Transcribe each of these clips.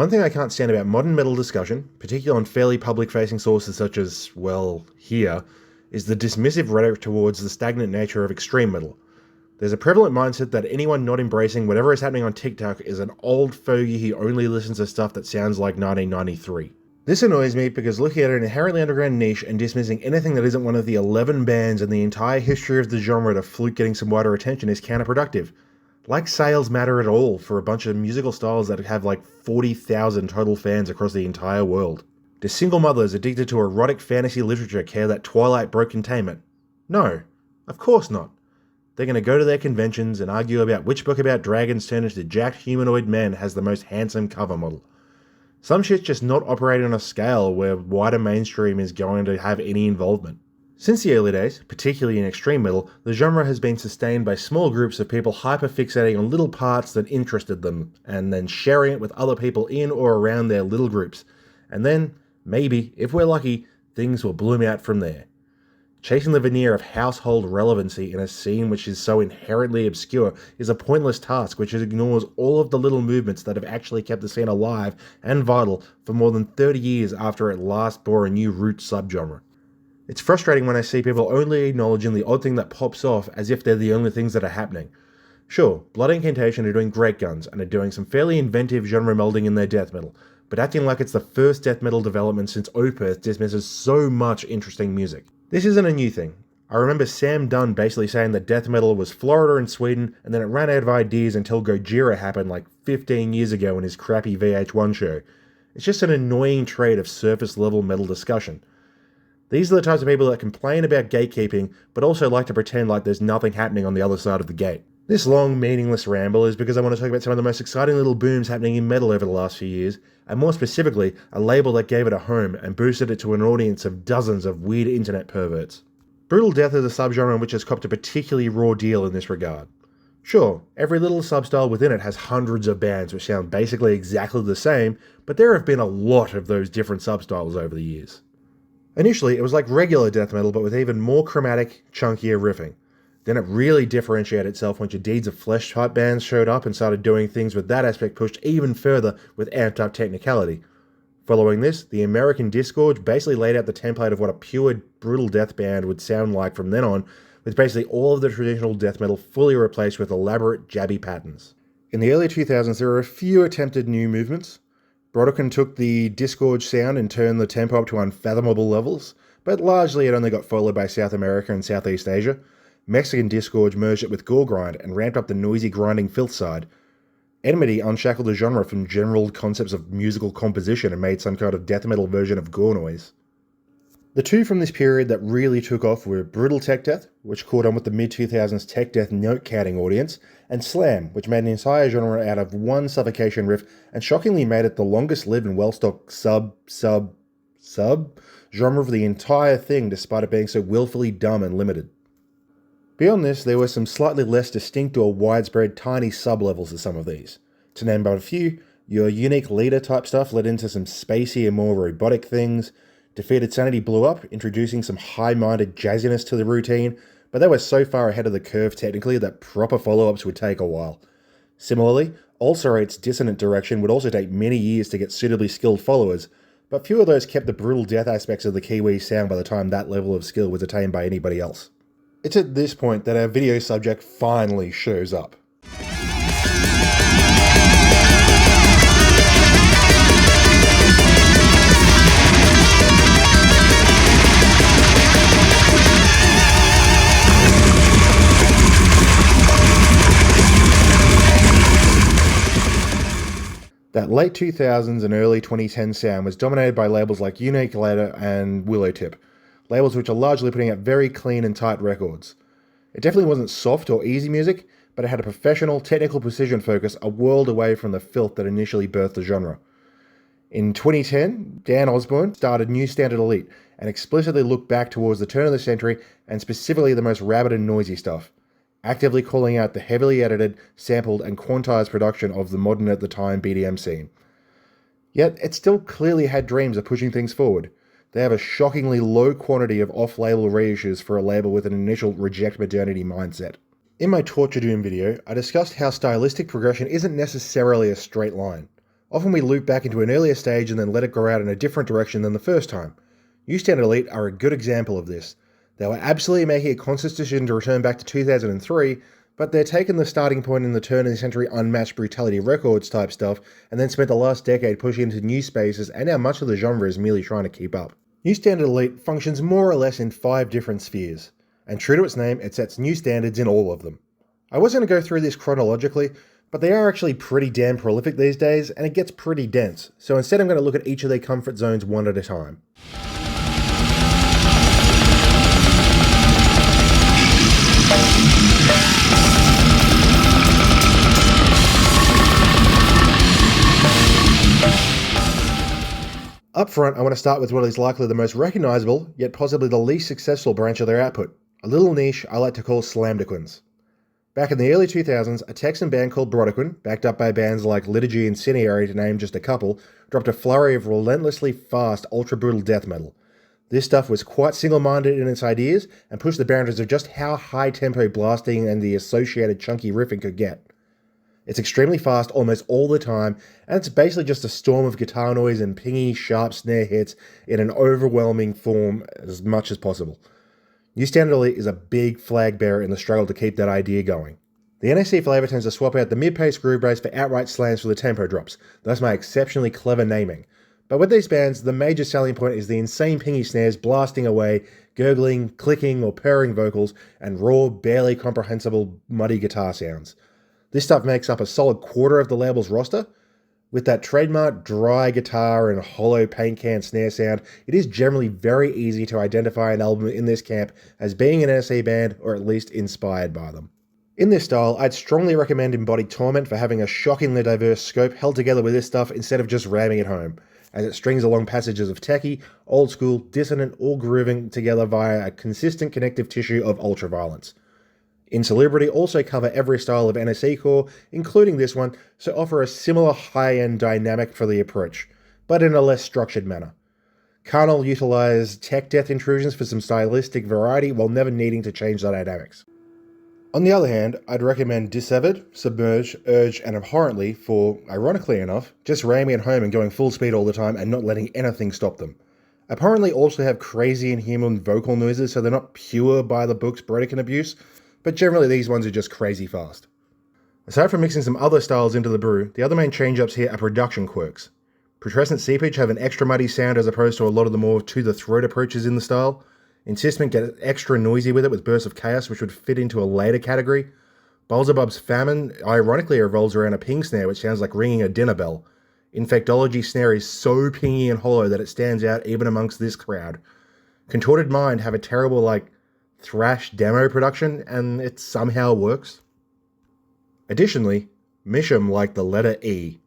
One thing I can't stand about modern metal discussion, particularly on fairly public-facing sources such as, well, here, is the dismissive rhetoric towards the stagnant nature of extreme metal. There's a prevalent mindset that anyone not embracing whatever is happening on TikTok is an old fogey who only listens to stuff that sounds like 1993. This annoys me because looking at an inherently underground niche and dismissing anything that isn't one of the 11 bands in the entire history of the genre to fluke getting some wider attention is counterproductive. Like sales matter at all for a bunch of musical styles that have like 40,000 total fans across the entire world? Do single mothers addicted to erotic fantasy literature care that Twilight broke containment? No, of course not. They're going to go to their conventions and argue about which book about dragons turned into jacked humanoid men has the most handsome cover model. Some shit's just not operating on a scale where wider mainstream is going to have any involvement. Since the early days, particularly in extreme metal, the genre has been sustained by small groups of people hyperfixating on little parts that interested them, and then sharing it with other people in or around their little groups. And then, maybe, if we're lucky, things will bloom out from there. Chasing the veneer of household relevancy in a scene which is so inherently obscure is a pointless task which ignores all of the little movements that have actually kept the scene alive and vital for more than 30 years after it last bore a new root subgenre. It's frustrating when I see people only acknowledging the odd thing that pops off as if they're the only things that are happening. Sure, Blood Incantation are doing great guns and are doing some fairly inventive genre melding in their death metal, but acting like it's the first death metal development since Opeth dismisses so much interesting music. This isn't a new thing. I remember Sam Dunn basically saying that death metal was Florida and Sweden, and then it ran out of ideas until Gojira happened like 15 years ago in his crappy VH1 show. It's just an annoying trait of surface level metal discussion. These are the types of people that complain about gatekeeping, but also like to pretend like there's nothing happening on the other side of the gate. This long, meaningless ramble is because I want to talk about some of the most exciting little booms happening in metal over the last few years, and more specifically, a label that gave it a home and boosted it to an audience of dozens of weird internet perverts. Brutal Death is a subgenre which has copped a particularly raw deal in this regard. Sure, every little substyle within it has hundreds of bands which sound basically exactly the same, but there have been a lot of those different substyles over the years. Initially, it was like regular death metal, but with even more chromatic, chunkier riffing. Then it really differentiated itself when your Deeds of Flesh type bands showed up and started doing things with that aspect pushed even further with amped up technicality. Following this, the American Disgorge basically laid out the template of what a pure brutal death band would sound like from then on, with basically all of the traditional death metal fully replaced with elaborate jabby patterns. In the early 2000s, there were a few attempted new movements. Brodequin took the Disgorge sound and turned the tempo up to unfathomable levels, but largely it only got followed by South America and Southeast Asia. Mexican Disgorge merged it with gore grind and ramped up the noisy grinding filth side. Enmity unshackled the genre from general concepts of musical composition and made some kind of death metal version of gore noise. The two from this period that really took off were Brutal Tech Death, which caught on with the mid-2000s tech death note-counting audience, and Slam, which made an entire genre out of one suffocation riff and shockingly made it the longest-lived and well-stocked sub-genre of the entire thing despite it being so willfully dumb and limited. Beyond this, there were some slightly less distinct or widespread tiny sub-levels to some of these. To name but a few, your Unique Leader type stuff led into some spacey and more robotic things. Defeated Sanity blew up, introducing some high-minded jazziness to the routine, but they were so far ahead of the curve technically that proper follow-ups would take a while. Similarly, Ulcerate's dissonant direction would also take many years to get suitably skilled followers, but few of those kept the brutal death aspects of the Kiwi sound by the time that level of skill was attained by anybody else. It's at this point that our video subject finally shows up. That late 2000s and early 2010 sound was dominated by labels like Unique Leader and Willowtip, labels which are largely putting out very clean and tight records. It definitely wasn't soft or easy music, but it had a professional, technical precision focus a world away from the filth that initially birthed the genre. In 2010, Dan Osborne started New Standard Elite and explicitly looked back towards the turn of the century and specifically the most rabid and noisy stuff, actively calling out the heavily edited, sampled and quantized production of the modern at the time BDM scene. Yet it still clearly had dreams of pushing things forward. They have a shockingly low quantity of off-label reissues for a label with an initial reject modernity mindset. In my Torture Doom video, I discussed how stylistic progression isn't necessarily a straight line. Often we loop back into an earlier stage and then let it grow out in a different direction than the first time. New Standard Elite are a good example of this. They were absolutely making a conscious decision to return back to 2003, but they're taking the starting point in the turn of the century unmatched brutality records type stuff, and then spent the last decade pushing into new spaces, and now much of the genre is merely trying to keep up. New Standard Elite functions more or less in 5 different spheres, and true to its name, it sets new standards in all of them. I was going to go through this chronologically, but they are actually pretty damn prolific these days, and it gets pretty dense, so instead I'm going to look at each of their comfort zones one at a time. Up front, I want to start with what is likely the most recognisable, yet possibly the least successful branch of their output, a little niche I like to call Slamdequins. Back in the early 2000s, a Texan band called Brodequin, backed up by bands like Liturgy and Cineary to name just a couple, dropped a flurry of relentlessly fast, ultra-brutal death metal. This stuff was quite single-minded in its ideas, and pushed the boundaries of just how high-tempo blasting and the associated chunky riffing could get. It's extremely fast almost all the time, and it's basically just a storm of guitar noise and pingy, sharp snare hits in an overwhelming form as much as possible. New Standard Elite is a big flag bearer in the struggle to keep that idea going. The NSC flavour tends to swap out the mid-pace groove bass for outright slams for the tempo drops, thus my exceptionally clever naming. But with these bands, the major selling point is the insane pingy snares blasting away, gurgling, clicking or purring vocals, and raw, barely comprehensible, muddy guitar sounds. This stuff makes up a solid quarter of the label's roster. With that trademark dry guitar and hollow paint can snare sound, it is generally very easy to identify an album in this camp as being an NSC band, or at least inspired by them. In this style, I'd strongly recommend Embodied Torment for having a shockingly diverse scope held together with this stuff instead of just ramming it home, as it strings along passages of techie, old school, dissonant, all grooving together via a consistent connective tissue of ultraviolence. Insalubrity also cover every style of NSC core, including this one, so offer a similar high-end dynamic for the approach, but in a less structured manner. Carnal utilize tech death intrusions for some stylistic variety while never needing to change the dynamics. On the other hand, I'd recommend Dissevered, Submerge, Urge, and Abhorrently for, ironically enough, just ramming it home and going full speed all the time and not letting anything stop them. Abhorrently also have crazy inhuman vocal noises, so they're not pure by the book's Brodequin abuse, but generally these ones are just crazy fast. Aside from mixing some other styles into the brew, the other main change-ups here are production quirks. Putrescent Seepage have an extra muddy sound as opposed to a lot of the more to-the-throat approaches in the style. Insistment get extra noisy with it with Bursts of Chaos, which would fit into a later category. Beelzebub's Famine ironically revolves around a ping snare which sounds like ringing a dinner bell. Infectology snare is so pingy and hollow that it stands out even amongst this crowd. Contorted Mind have a terrible, thrash demo production, and it somehow works. Additionally, Misham like the letter E.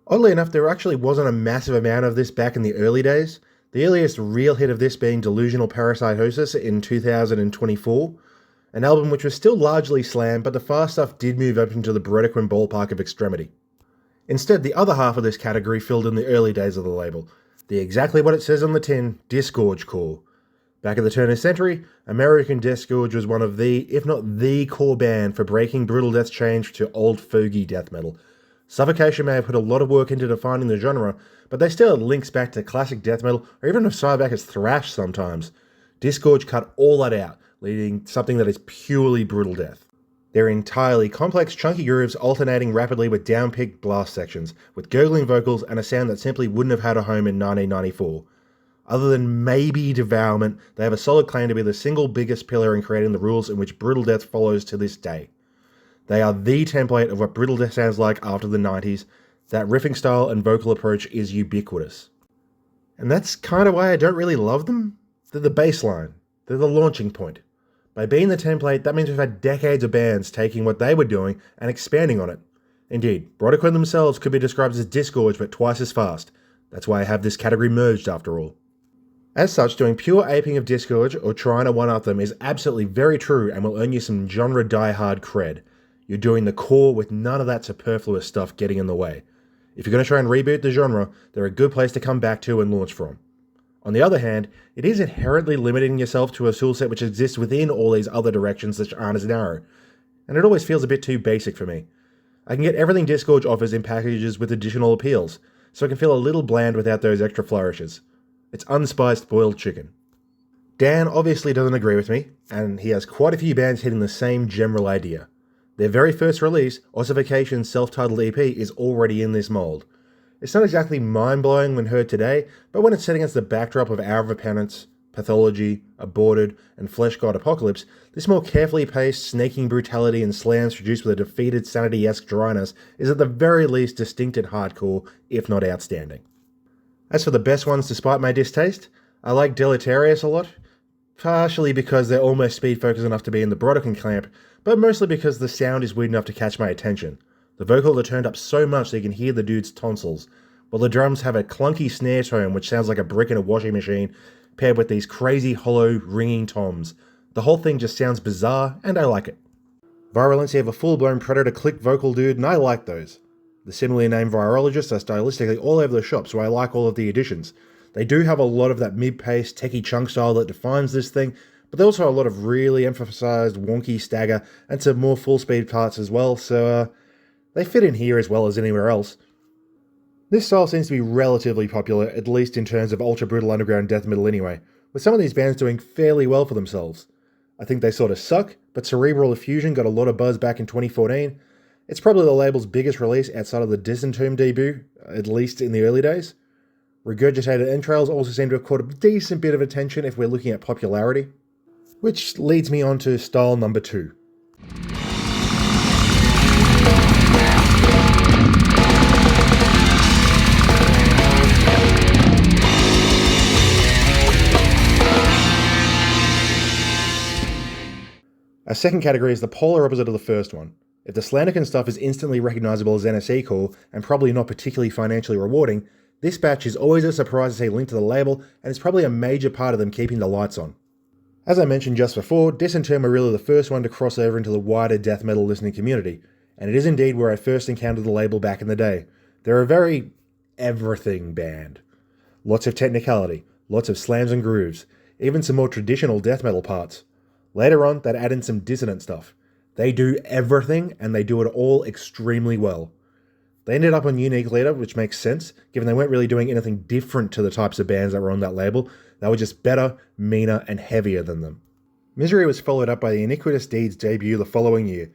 Oddly enough, there actually wasn't a massive amount of this back in the early days, the earliest real hit of this being Delusional Parasitosis in 2024, an album which was still largely slam, but the fast stuff did move up into the Brodequin ballpark of extremity. Instead, the other half of this category filled in the early days of the label, the exactly what it says on the tin, Disgorge core. Back at the turn of the century, American Disgorge was one of the, if not the core band for breaking brutal death's change to old fogey death metal. Suffocation may have put a lot of work into defining the genre, but they still had links back to classic death metal, or even as far back as thrash sometimes. Disgorge cut all that out, leading something that is purely brutal death. They're entirely complex, chunky grooves alternating rapidly with down-picked blast sections, with gurgling vocals and a sound that simply wouldn't have had a home in 1994. Other than maybe Devourment, they have a solid claim to be the single biggest pillar in creating the rules in which brutal death follows to this day. They are the template of what brutal death sounds like after the 90s. That riffing style and vocal approach is ubiquitous. And that's kind of why I don't really love them. They're the baseline. They're the launching point. By being the template, that means we've had decades of bands taking what they were doing and expanding on it. Indeed, Brodequin themselves could be described as Disgorge, but twice as fast. That's why I have this category merged after all. As such, doing pure aping of Disgorge or trying to one-up them is absolutely very true and will earn you some genre die-hard cred. You're doing the core with none of that superfluous stuff getting in the way. If you're going to try and reboot the genre, they're a good place to come back to and launch from. On the other hand, it is inherently limiting yourself to a toolset which exists within all these other directions that aren't as narrow, and it always feels a bit too basic for me. I can get everything Disgorge offers in packages with additional appeals, so I can feel a little bland without those extra flourishes. It's unspiced boiled chicken. Dan obviously doesn't agree with me, and he has quite a few bands hitting the same general idea. Their very first release, Ossification's self-titled EP, is already in this mold. It's not exactly mind-blowing when heard today, but when it's set against the backdrop of Hour of Penance, Pathology, Aborted, and Flesh God Apocalypse, this more carefully paced, snaking brutality and slams produced with a defeated Sanity-esque dryness is at the very least distinct and hardcore, if not outstanding. As for the best ones despite my distaste, I like Deleterious a lot, partially because they're almost speed-focused enough to be in the Brodequin camp, but mostly because the sound is weird enough to catch my attention. The vocals are turned up so much that you can hear the dude's tonsils, while the drums have a clunky snare tone which sounds like a brick in a washing machine, paired with these crazy, hollow, ringing toms. The whole thing just sounds bizarre, and I like it. Virulency have a full-blown Predator click vocal dude, and I like those. The similarly named Virologists are stylistically all over the shop, so I like all of the additions. They do have a lot of that mid-paced, techie chunk style that defines this thing, but they also have a lot of really emphasized wonky stagger and some more full-speed parts as well, so they fit in here as well as anywhere else. This style seems to be relatively popular, at least in terms of ultra-brutal underground death metal anyway, with some of these bands doing fairly well for themselves. I think they sort of suck, but Cerebral Effusion got a lot of buzz back in 2014. It's probably the label's biggest release outside of the Disentomb debut, at least in the early days. Regurgitated Entrails also seem to have caught a decent bit of attention if we're looking at popularity. Which leads me on to style number 2. Our second category is the polar opposite of the first one. If the Slanderkin stuff is instantly recognizable as NSE core and probably not particularly financially rewarding, this batch is always a surprise to see linked to the label, and it's probably a major part of them keeping the lights on. As I mentioned just before, Disentomb are really the first one to cross over into the wider death metal listening community, and it is indeed where I first encountered the label back in the day. They're a very everything band. Lots of technicality, lots of slams and grooves, even some more traditional death metal parts. Later on, they'd add in some dissonant stuff. They do everything, and they do it all extremely well. They ended up on Unique Leader, which makes sense, given they weren't really doing anything different to the types of bands that were on that label. They were just better, meaner, and heavier than them. Misery was followed up by the Iniquitous Deeds debut the following year.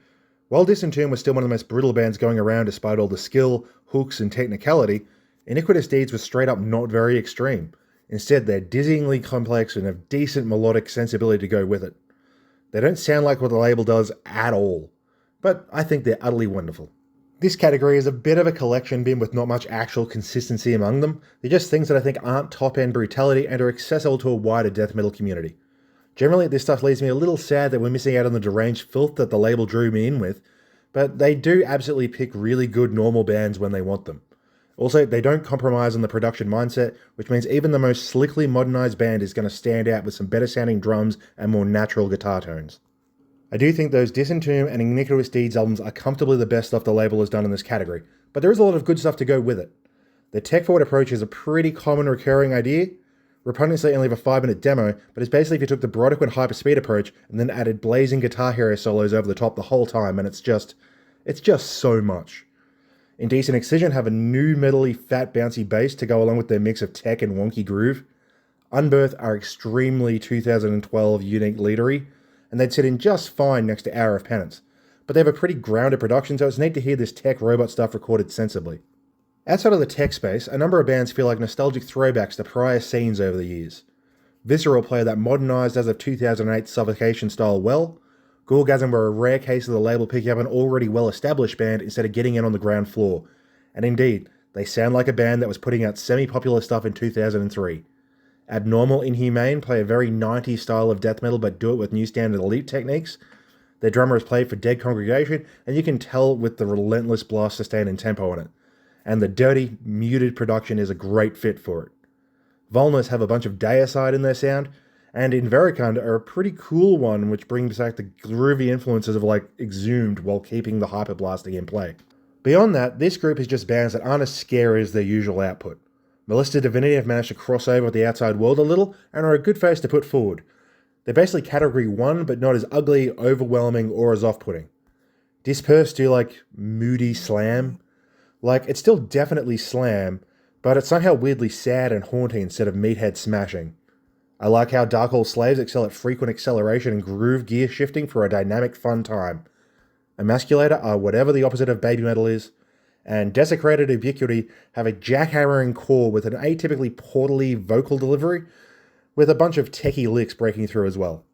While Disentomb was still one of the most brutal bands going around despite all the skill, hooks, and technicality, Iniquitous Deeds was straight up not very extreme. Instead, they're dizzyingly complex and have decent melodic sensibility to go with it. They don't sound like what the label does at all, but I think they're utterly wonderful. This category is a bit of a collection bin with not much actual consistency among them. They're just things that I think aren't top-end brutality and are accessible to a wider death metal community. Generally, this stuff leaves me a little sad that we're missing out on the deranged filth that the label drew me in with, but they do absolutely pick really good normal bands when they want them. Also, they don't compromise on the production mindset, which means even the most slickly modernized band is going to stand out with some better sounding drums and more natural guitar tones. I do think those Disentomb and Iniquitous Deeds albums are comfortably the best stuff the label has done in this category, but there is a lot of good stuff to go with it. The tech-forward approach is a pretty common recurring idea. Repugnance only have a 5-minute demo, but it's basically if you took the Brodequin hyperspeed approach and then added blazing guitar hero solos over the top the whole time, and it's just so much. Indecent Excision have a new metally fat bouncy bass to go along with their mix of tech and wonky groove. Unbirth are extremely 2012 unique leadery, and they'd sit in just fine next to Hour of Penance. But they have a pretty grounded production, so it's neat to hear this tech robot stuff recorded sensibly. Outside of the tech space, a number of bands feel like nostalgic throwbacks to prior scenes over the years. Visceral play that modernized as of 2008 Suffocation style well. Gorgasm were a rare case of the label picking up an already well-established band instead of getting in on the ground floor. And indeed, they sound like a band that was putting out semi-popular stuff in 2003. Abnormal Inhumane play a very 90s style of death metal but do it with new standard elite techniques. Their drummer has played for Dead Congregation, and you can tell with the relentless blast sustain and tempo on it. And the dirty, muted production is a great fit for it. Volnus have a bunch of deicide in their sound, and Invericund are a pretty cool one which brings back the groovy influences of Exhumed while keeping the hyperblasting in play. Beyond that, this group is just bands that aren't as scary as their usual output. Malista Divinity have managed to cross over with the outside world a little and are a good face to put forward. They're basically category 1 but not as ugly, overwhelming, or as off-putting. Disperse do like moody slam. Like, it's still definitely slam, but it's somehow weirdly sad and haunting instead of meathead smashing. I like how Dark Hole Slaves excel at frequent acceleration and groove gear shifting for a dynamic fun time. Emasculator are whatever the opposite of baby metal is, and Desecrated Ubiquity have a jackhammering core with an atypically portally vocal delivery, with a bunch of techie licks breaking through as well.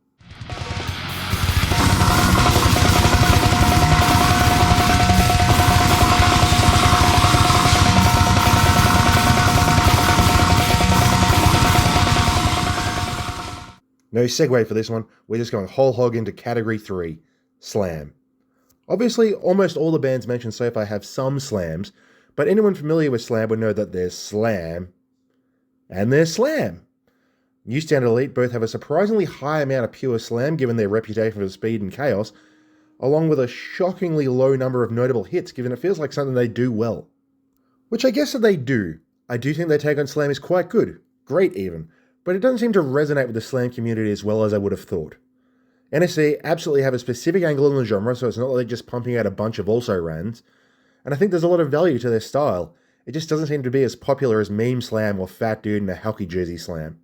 No segue for this one, we're just going whole hog into category 3, slam. Obviously, almost all the bands mentioned so far have some slams, but anyone familiar with slam would know that there's slam and there's slam. Newsstand and Elite both have a surprisingly high amount of pure slam given their reputation for speed and chaos, along with a shockingly low number of notable hits given it feels like something they do well. Which I guess that they do. I do think their take on slam is quite good, great even, but it doesn't seem to resonate with the slam community as well as I would have thought. NSC absolutely have a specific angle in the genre, so it's not like they're just pumping out a bunch of also-rans, and I think there's a lot of value to their style. It just doesn't seem to be as popular as meme slam or fat dude in a Halky jersey slam.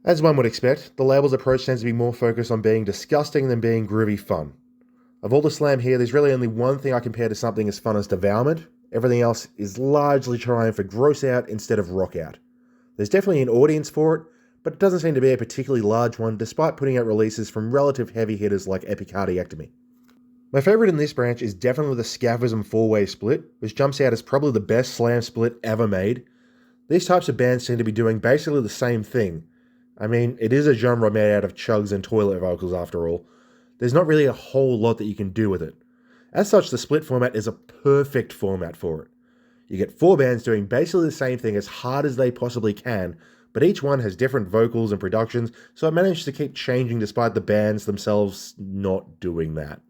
As one would expect, the label's approach tends to be more focused on being disgusting than being groovy fun. Of all the slam here, there's really only one thing I compare to something as fun as Devourment. Everything else is largely trying for gross out instead of rock out. There's definitely an audience for it, but it doesn't seem to be a particularly large one despite putting out releases from relative heavy hitters like Epicardiectomy. My favourite in this branch is definitely the Scaphism 4-way split, which jumps out as probably the best slam split ever made. These types of bands seem to be doing basically the same thing. I mean, it is a genre made out of chugs and toilet vocals after all. There's not really a whole lot that you can do with it. As such, the split format is a perfect format for it. You get 4 bands doing basically the same thing as hard as they possibly can, but each one has different vocals and productions, so it manages to keep changing despite the bands themselves not doing that.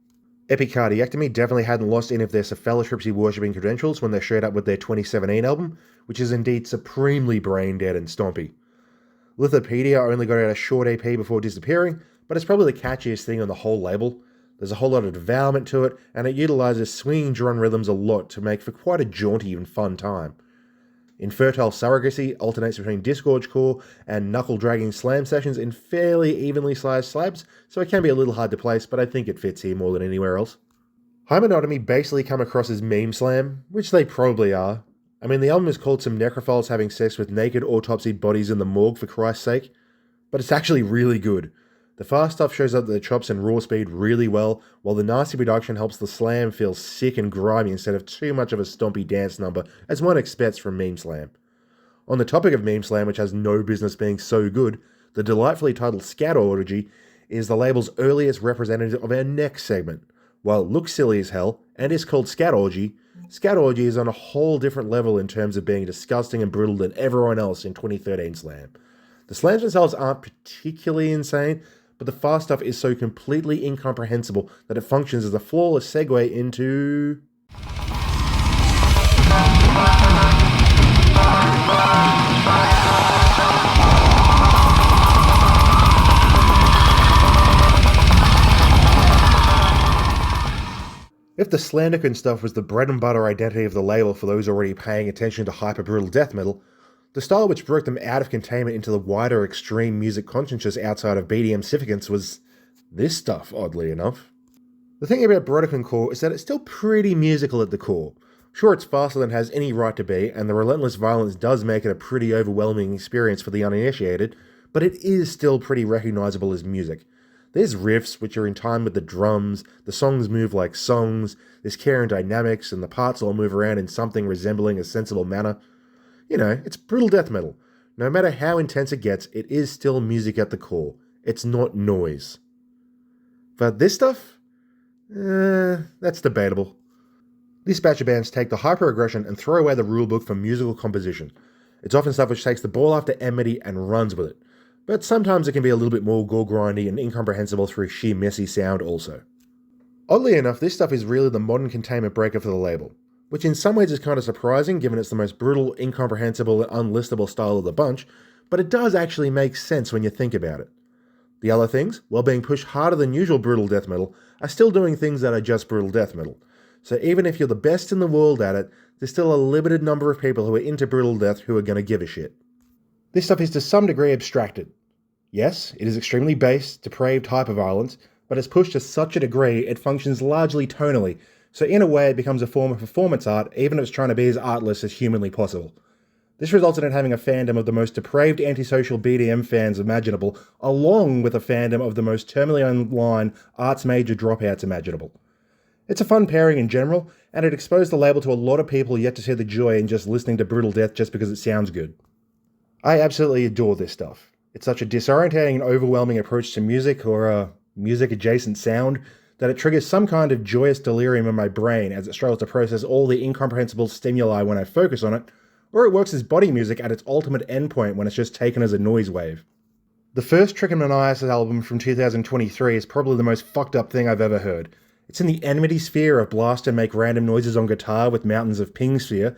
Epicardiectomy definitely hadn't lost any of their cephalotrypsy worshipping credentials when they showed up with their 2017 album, which is indeed supremely brain dead and stompy. Lithopedia only got out a short EP before disappearing, but it's probably the catchiest thing on the whole label. There's a whole lot of devourment to it, and it utilises swinging drum rhythms a lot to make for quite a jaunty and fun time. Infertile Surrogacy alternates between disgorgecore and knuckle-dragging slam sessions in fairly evenly sized slabs, so it can be a little hard to place, but I think it fits here more than anywhere else. Hymenotomy basically come across as meme slam, which they probably are. I mean, the album is called Some Necrophiles Having Sex with Naked Autopsied Bodies in the Morgue, for Christ's sake, but it's actually really good. The fast stuff shows up the chops and raw speed really well, while the nasty production helps the slam feel sick and grimy instead of too much of a stompy dance number, as one expects from meme slam. On the topic of meme slam, which has no business being so good, the delightfully titled Scat Orgy is the label's earliest representative of our next segment. While it looks silly as hell, and is called Scat Orgy is on a whole different level in terms of being disgusting and brutal than everyone else in 2013 slam. The slams themselves aren't particularly insane, but the fast stuff is so completely incomprehensible that it functions as a flawless segue into... If the Slanderkin stuff was the bread and butter identity of the label for those already paying attention to hyper-brutal death metal, the style which broke them out of containment into the wider extreme music consciences outside of BDM significance was this stuff, oddly enough. The thing about Brodequin Core is that it's still pretty musical at the core. Sure, it's faster than it has any right to be, and the relentless violence does make it a pretty overwhelming experience for the uninitiated, but it is still pretty recognizable as music. There's riffs which are in time with the drums, the songs move like songs, there's care and dynamics, and the parts all move around in something resembling a sensible manner. You know, it's brutal death metal. No matter how intense it gets, it is still music at the core. It's not noise. But this stuff? That's debatable. This batch of bands take the hyper-aggression and throw away the rulebook for musical composition. It's often stuff which takes the ball after Amity and runs with it. But sometimes it can be a little bit more gore-grindy and incomprehensible through sheer messy sound also. Oddly enough, this stuff is really the modern containment breaker for the label, which in some ways is kind of surprising given it's the most brutal, incomprehensible, and unlistable style of the bunch, but it does actually make sense when you think about it. The other things, while being pushed harder than usual brutal death metal, are still doing things that are just brutal death metal. So even if you're the best in the world at it, there's still a limited number of people who are into brutal death who are going to give a shit. This stuff is to some degree abstracted. Yes, it is extremely base, depraved hyperviolence, but it's pushed to such a degree it functions largely tonally, so in a way it becomes a form of performance art even if it's trying to be as artless as humanly possible. This resulted in having a fandom of the most depraved antisocial BDM fans imaginable, along with a fandom of the most terminally online arts major dropouts imaginable. It's a fun pairing in general, and it exposed the label to a lot of people yet to see the joy in just listening to brutal death just because it sounds good. I absolutely adore this stuff. It's such a disorientating and overwhelming approach to music, or a music-adjacent sound, that it triggers some kind of joyous delirium in my brain as it struggles to process all the incomprehensible stimuli when I focus on it, or it works as body music at its ultimate endpoint when it's just taken as a noise wave. The first Trichomoniasis album from 2023 is probably the most fucked up thing I've ever heard. It's in the enmity sphere of blast and make random noises on guitar with mountains of ping sphere,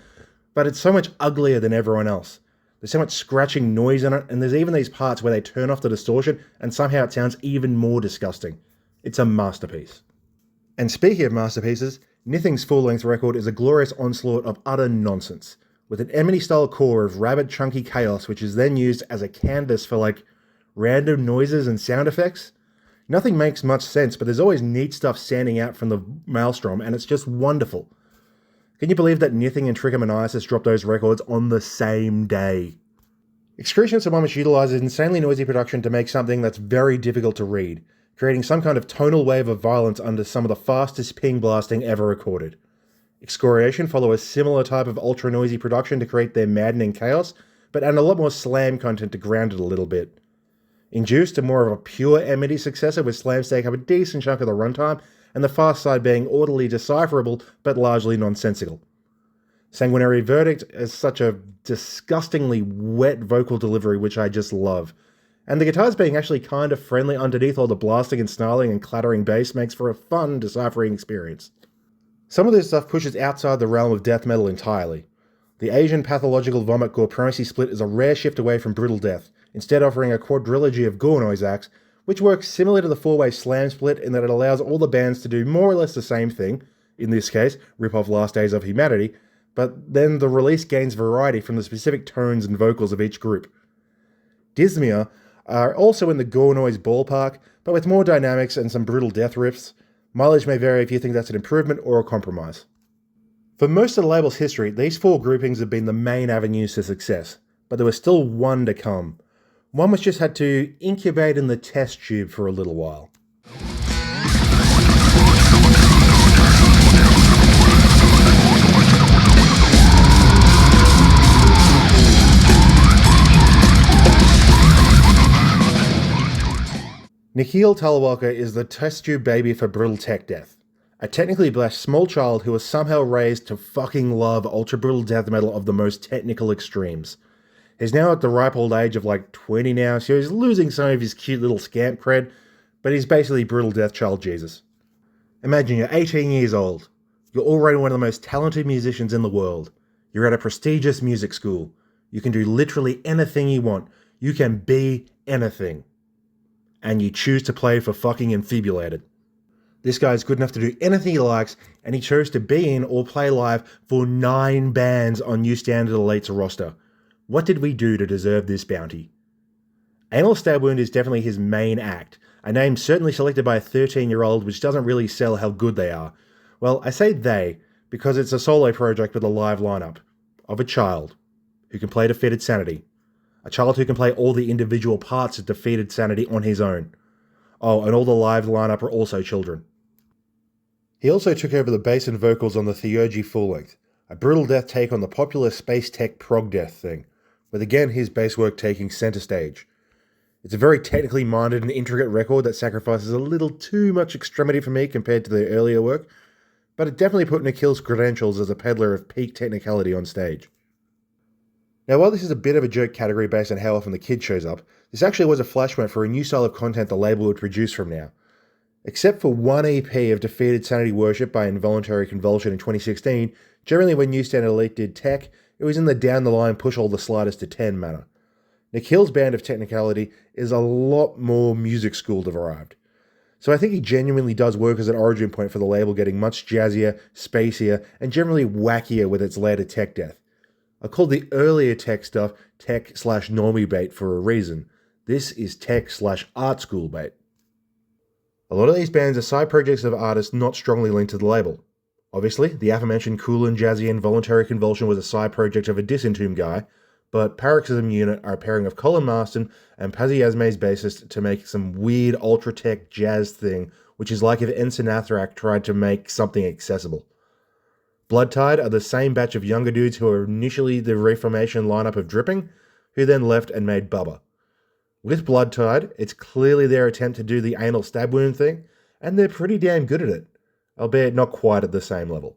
but it's so much uglier than everyone else. There's so much scratching noise in it, and there's even these parts where they turn off the distortion and somehow it sounds even more disgusting. It's a masterpiece. And speaking of masterpieces, Nithing's full-length record is a glorious onslaught of utter nonsense, with an enmity-style core of rabid chunky chaos which is then used as a canvas for random noises and sound effects. Nothing makes much sense, but there's always neat stuff standing out from the maelstrom, and it's just wonderful. Can you believe that Nithing and Trichomoniasis dropped those records on the same day? Excretion Submimus utilizes insanely noisy production to make something that's very difficult to read, creating some kind of tonal wave of violence under some of the fastest ping blasting ever recorded. Excoriation follow a similar type of ultra-noisy production to create their maddening chaos, but add a lot more slam content to ground it a little bit. Induced to more of a pure enmity successor with slams take up a decent chunk of the runtime, and the fast side being orderly decipherable but largely nonsensical. Sanguinary Verdict is such a disgustingly wet vocal delivery which I just love, and the guitars being actually kind of friendly underneath all the blasting and snarling and clattering bass makes for a fun deciphering experience. Some of this stuff pushes outside the realm of death metal entirely. The Asian pathological vomit gore primacy split is a rare shift away from brutal death, instead offering a quadrilogy of gore noise acts, which works similar to the four-way slam split in that it allows all the bands to do more or less the same thing, in this case, rip off Last Days of Humanity, but then the release gains variety from the specific tones and vocals of each group. Dysmia are also in the gore noise ballpark, but with more dynamics and some brutal death riffs. Mileage may vary if you think that's an improvement or a compromise. For most of the label's history, these four groupings have been the main avenues to success, but there was still one to come. One which just had to incubate in the test tube for a little while. Nikhil Talwalkar is the test tube baby for brutal tech death. A technically blessed small child who was somehow raised to fucking love ultra brutal death metal of the most technical extremes. He's now at the ripe old age of 20 now, so he's losing some of his cute little scamp cred, but he's basically brutal death child Jesus. Imagine you're 18 years old. You're already one of the most talented musicians in the world. You're at a prestigious music school. You can do literally anything you want. You can be anything. And you choose to play for fucking Infibulated. This guy's good enough to do anything he likes, and he chose to be in or play live for 9 bands on New Standard Elite's roster. What did we do to deserve this bounty? Anal Stab Wound is definitely his main act, a name certainly selected by a 13-year-old which doesn't really sell how good they are. Well, I say they, because it's a solo project with a live lineup of a child who can play Defeated Sanity. A child who can play all the individual parts of Defeated Sanity on his own. Oh, and all the live lineup are also children. He also took over the bass and vocals on the Theurgy full-length, a brutal death take on the popular space tech prog death thing, with again his bass work taking center stage. It's a very technically minded and intricate record that sacrifices a little too much extremity for me compared to their earlier work, but it definitely put Nikhil's credentials as a peddler of peak technicality on stage. Now, while this is a bit of a joke category based on how often the kid shows up, this actually was a flashpoint for a new style of content the label would produce from now. Except for one EP of Defeated Sanity Worship by Involuntary Convulsion in 2016, generally when New Standard Elite did tech, it was in the down-the-line push all the sliders to 10 manner. Nikhil's band of Technicality is a lot more music school derived. So I think he genuinely does work as an origin point for the label getting much jazzier, spacier, and generally wackier with its later tech death. I called the earlier tech stuff tech/normie bait for a reason. This is tech/art school bait. A lot of these bands are side projects of artists not strongly linked to the label. Obviously, the aforementioned Cool and Jazzy Involuntary Convulsion was a side project of a Disentomb guy, but Paroxysm Unit are a pairing of Colin Marston and Pazzy Asmay's bassist to make some weird ultra-tech jazz thing, which is like if Ensign Athrak tried to make something accessible. Bloodtide are the same batch of younger dudes who were initially the Reformation lineup of Dripping, who then left and made Bubba. With Bloodtide, it's clearly their attempt to do the anal stab wound thing, and they're pretty damn good at it, albeit not quite at the same level.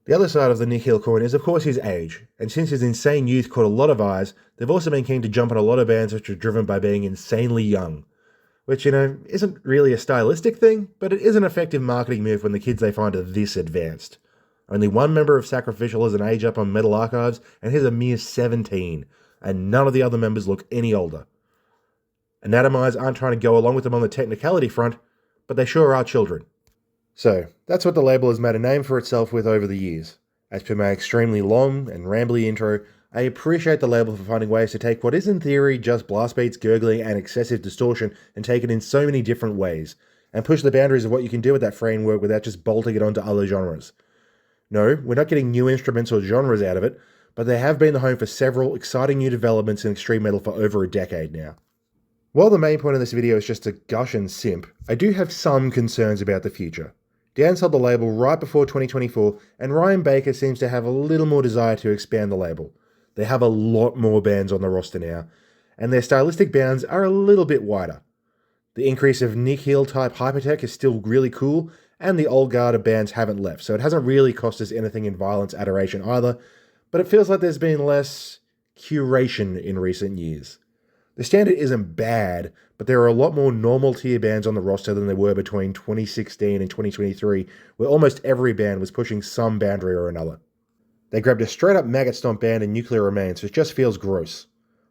The other side of the Nikhil coin is of course his age, and since his insane youth caught a lot of eyes, they've also been keen to jump on a lot of bands which are driven by being insanely young. Which, isn't really a stylistic thing, but it is an effective marketing move when the kids they find are this advanced. Only one member of Sacrificial has an age up on Metal Archives, and he's a mere 17, and none of the other members look any older. Anatomize aren't trying to go along with them on the technicality front, but they sure are children. So, that's what the label has made a name for itself with over the years. As per my extremely long and rambly intro, I appreciate the label for finding ways to take what is in theory just blast beats, gurgling, and excessive distortion and take it in so many different ways, and push the boundaries of what you can do with that framework without just bolting it onto other genres. No, we're not getting new instruments or genres out of it, but they have been the home for several exciting new developments in extreme metal for over a decade now. While the main point of this video is just to gush and simp, I do have some concerns about the future. Dan sold the label right before 2024, and Ryan Baker seems to have a little more desire to expand the label. They have a lot more bands on the roster now, and their stylistic bounds are a little bit wider. The increase of Nikhil type hypertech is still really cool, and the old guard of bands haven't left, so it hasn't really cost us anything in violence adoration either, but it feels like there's been less curation in recent years. The standard isn't bad, but there are a lot more normal tier bands on the roster than there were between 2016 and 2023, where almost every band was pushing some boundary or another. They grabbed a straight up maggot stomp band in Nuclear Remains, which just feels gross.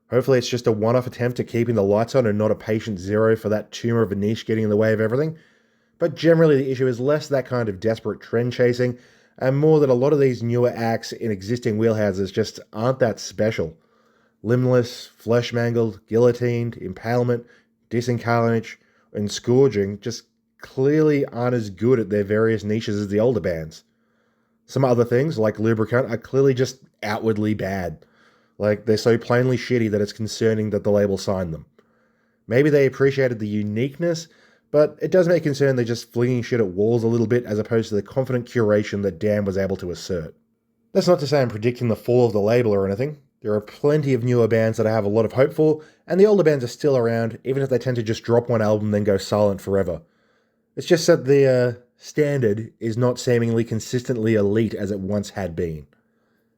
Hopefully it's just a one-off attempt at keeping the lights on and not a patient zero for that tumor of a niche getting in the way of everything, but generally the issue is less that kind of desperate trend chasing, and more that a lot of these newer acts in existing wheelhouses just aren't that special. Limbless, Flesh Mangled, Guillotined, Impalement, Disincarnage, and Scourging just clearly aren't as good at their various niches as the older bands. Some other things, like Lubricant, are clearly just outwardly bad. Like, they're so plainly shitty that it's concerning that the label signed them. Maybe they appreciated the uniqueness, but it does make concern they're just flinging shit at walls a little bit as opposed to the confident curation that Dan was able to assert. That's not to say I'm predicting the fall of the label or anything. There are plenty of newer bands that I have a lot of hope for, and the older bands are still around, even if they tend to just drop one album and then go silent forever. It's just that the standard is not seemingly consistently elite as it once had been.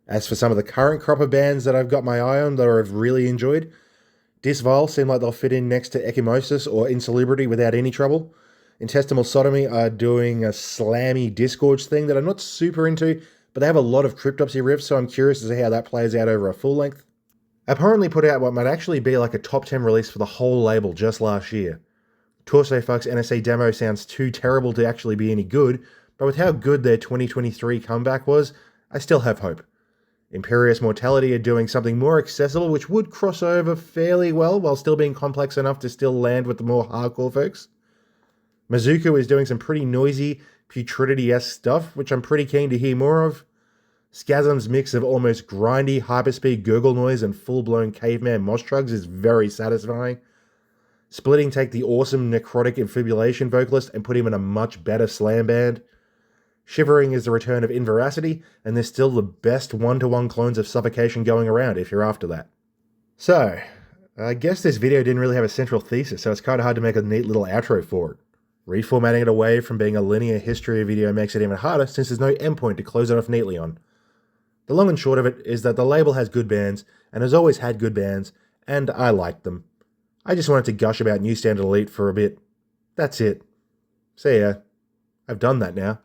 As for some of the current crop of bands that I've got my eye on that I've really enjoyed, Disvile seem like they'll fit in next to Ecchymosis or Insalubrity without any trouble. Intestinal Sodomy are doing a slammy Disgorge thing that I'm not super into, but they have a lot of Cryptopsy riffs, so I'm curious to see how that plays out over a full length. Abhorrently put out what might actually be like a top 10 release for the whole label just last year. Torso Fuck's NSA demo sounds too terrible to actually be any good, but with how good their 2023 comeback was, I still have hope. Imperious Mortality are doing something more accessible which would cross over fairly well while still being complex enough to still land with the more hardcore folks. Mizuku is doing some pretty noisy, Putridity-esque stuff, which I'm pretty keen to hear more of. Scasm's mix of almost grindy hyperspeed gurgle noise and full-blown caveman mosh trugs is very satisfying. Splitting take the awesome necrotic infibulation vocalist and put him in a much better slam band. Shivering is the return of Inveracity, and there's still the best one-to-one clones of Suffocation going around if you're after that. So, I guess this video didn't really have a central thesis, so it's kind of hard to make a neat little outro for it. Reformatting it away from being a linear history video makes it even harder since there's no endpoint to close it off neatly on. The long and short of it is that the label has good bands, and has always had good bands, and I like them. I just wanted to gush about New Standard Elite for a bit. That's it. See ya. I've done that now.